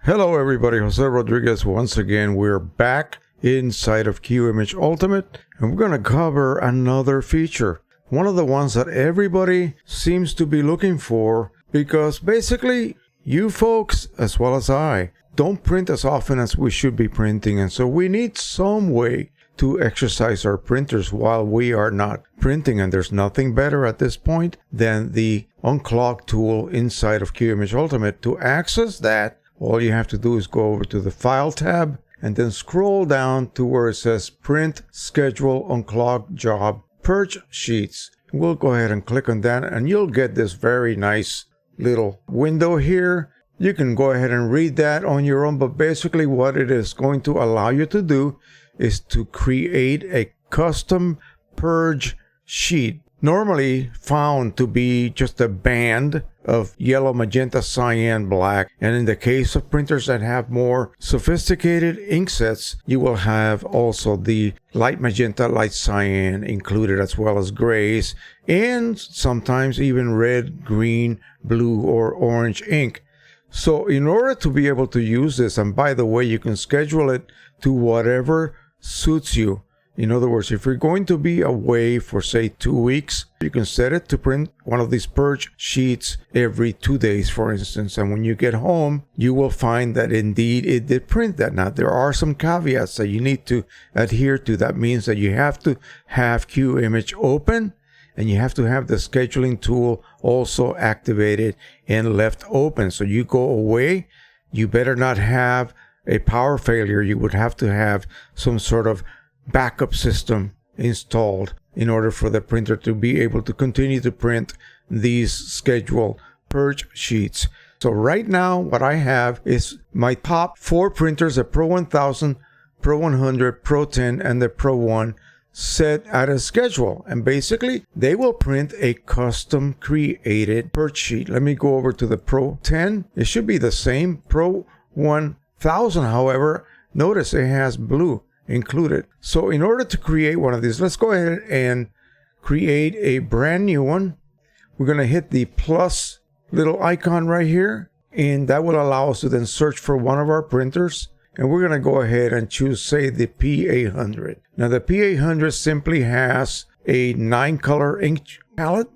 Hello everybody, Jose Rodriguez once again. We're back inside of Qimage Ultimate, and we're going to cover another feature. One of the ones that everybody seems to be looking for, because basically you folks, as well as I, don't print as often as we should be printing, and so we need some way to exercise our printers while we are not printing, and there's nothing better at this point than the Unclog tool inside of Qimage Ultimate. To access that, all you have to do is go over to the File tab and then scroll down to where it says Print, Schedule, Unclog, Job, Purge Sheets. We'll go ahead and click on that, and you'll get this very nice little window here. You can go ahead and read that on your own, but basically what it is going to allow you to do is to create a custom purge sheet, normally found to be just a band of yellow, magenta, cyan, black. And in the case of printers that have more sophisticated ink sets, you will have also the light magenta, light cyan included, as well as grays, and sometimes even red, green, blue, or orange ink. So in order to be able to use this, and by the way, you can schedule it to whatever suits you. In other words, if you're going to be away for, say, 2 weeks, you can set it to print one of these purge sheets every 2 days, for instance. And when you get home, you will find that indeed it did print that. Now, there are some caveats that you need to adhere to. That means that you have to have Qimage open, and you have to have the scheduling tool also activated and left open. So you go away, you better not have a power failure. You would have to have some sort of backup system installed in order for the printer to be able to continue to print these scheduled purge sheets. So right now what I have is my top 4 printers, the Pro 1000, Pro 100, Pro 10, and the Pro 1, set at a schedule, and basically they will print a custom created purge sheet. Let me go over to the Pro 10. It should be the same. Pro 1000, however, notice it has blue included. So in order to create one of these, let's go ahead and create a brand new one. We're going to hit the plus little icon right here, and that will allow us to then search for one of our printers, and we're going to go ahead and choose, say, the P800. Now the P800 simply has a 9-color ink palette.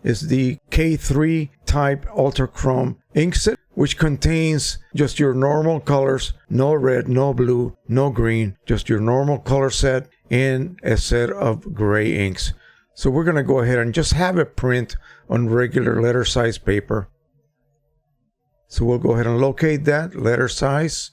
It's the K3 type Ultra Chrome ink set, which contains just your normal colors, no red, no blue, no green, just your normal color set, and a set of gray inks. So we're going to go ahead and just have it print on regular letter size paper. So we'll go ahead and locate that letter size,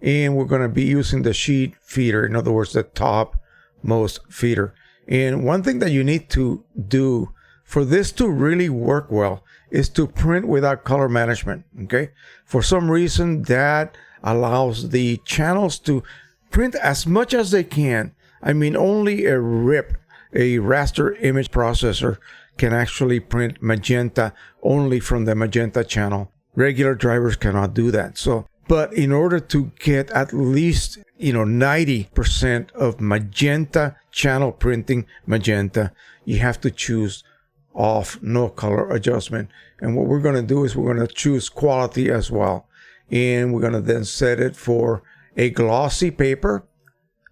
and we're going to be using the sheet feeder, in other words, the top most feeder. And one thing that you need to do for this to really work well is to print without color management. Okay, for some reason that allows the channels to print as much as they can. I mean, only a RIP, a raster image processor, can actually print magenta only from the magenta channel. Regular drivers cannot do that. So but in order to get at least 90% of magenta channel printing magenta, you have to choose off no color adjustment. And what we're going to do is we're going to choose quality as well, and we're going to then set it for a glossy paper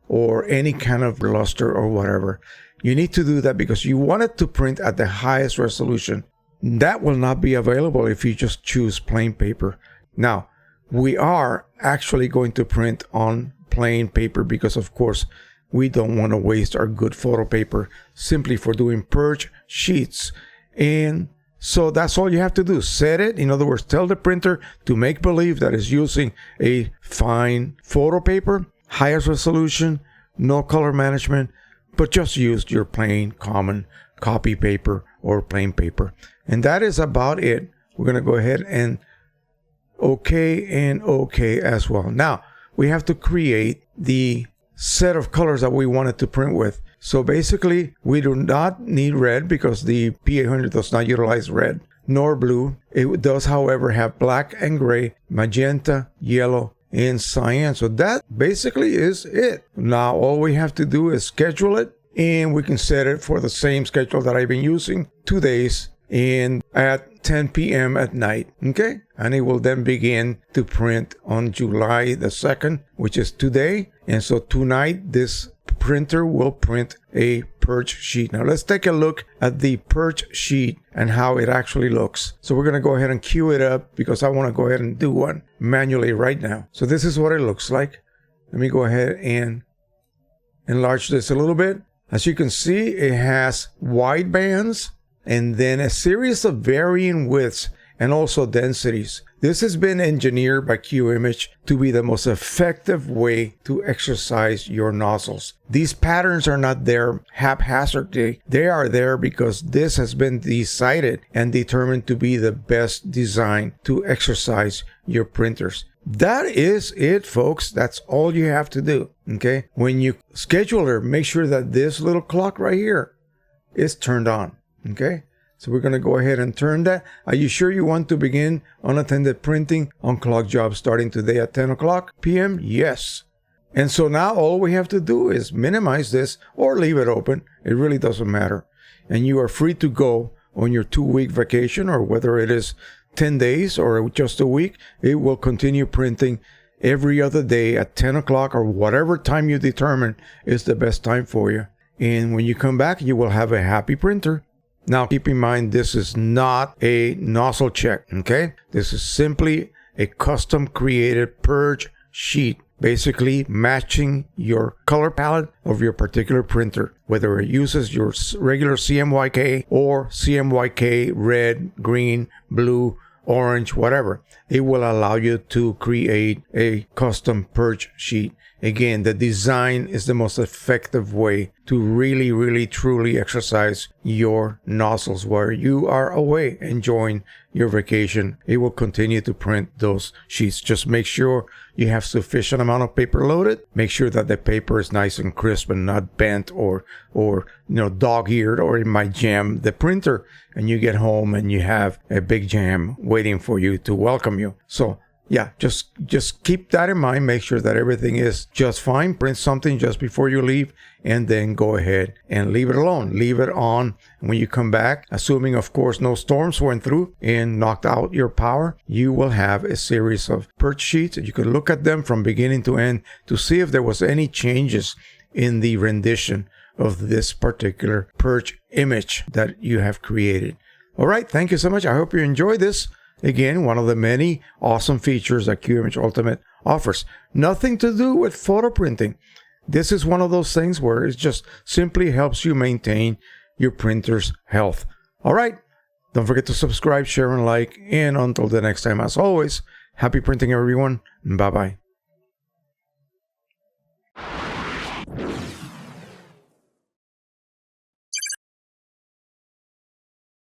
or any kind of luster or whatever. You need to do that because you want it to print at the highest resolution. That will not be available if you just choose plain paper. Now, we are actually going to print on plain paper because, of course, we don't want to waste our good photo paper simply for doing purge sheets. And so that's all you have to do. Set it. In other words, tell the printer to make believe that it's using a fine photo paper, highest resolution, no color management, but just use your plain common copy paper or plain paper. And that is about it. We're going to go ahead and OK and OK as well. Now, we have to create the set of colors that we wanted to print with. So basically, we do not need red because the P800 does not utilize red nor blue. It does, however, have black and gray, magenta, yellow, in cyan. So that basically is it. Now all we have to do is schedule it, and we can set it for the same schedule that I've been using, 2 days, and at 10 p.m. at night. Okay, and it will then begin to print on July the 2nd, which is today. And so tonight this printer will print a purge sheet. Now let's take a look at the purge sheet and how it actually looks. So we're going to go ahead and queue it up because I want to go ahead and do one manually right now. So this is what it looks like. Let me go ahead and enlarge this a little bit. As you can see, it has wide bands and then a series of varying widths and also densities. This has been engineered by Qimage to be the most effective way to exercise your nozzles. These patterns are not there haphazardly. They are there because this has been decided and determined to be the best design to exercise your printers. That is it, folks. That's all you have to do. Okay. When you schedule her, make sure that this little clock right here is turned on. Okay. So we're going to go ahead and turn that. Are you sure you want to begin unattended printing Unclog jobs starting today at 10 o'clock p.m.? Yes. And so now all we have to do is minimize this or leave it open. It really doesn't matter. And you are free to go on your 2-week vacation, or whether it is 10 days or just a week. It will continue printing every other day at 10 o'clock or whatever time you determine is the best time for you. And when you come back, you will have a happy printer. Now, keep in mind, this is not a nozzle check, okay? This is simply a custom created purge sheet, basically matching your color palette of your particular printer, whether it uses your regular CMYK or CMYK red, green, blue, orange, whatever. It will allow you to create a custom purge sheet. Again, the design is the most effective way to really, truly exercise your nozzles while you are away enjoying your vacation. It will continue to print those sheets. Just make sure you have sufficient amount of paper loaded. Make sure that the paper is nice and crisp and not bent or dog-eared, or it might jam the printer and you get home and you have a big jam waiting for you to welcome you. So yeah, just keep that in mind. Make sure that everything is just fine. Print something just before you leave, and then go ahead and leave it alone. Leave it on. And when you come back, assuming, of course, no storms went through and knocked out your power, you will have a series of purge sheets. You can look at them from beginning to end to see if there was any changes in the rendition of this particular purge image that you have created. All right. Thank you so much. I hope you enjoyed this. Again, one of the many awesome features that Qimage Ultimate offers. Nothing to do with photo printing. This is one of those things where it just simply helps you maintain your printer's health. All right. Don't forget to subscribe, share, and like. And until the next time, as always, happy printing, everyone. Bye-bye.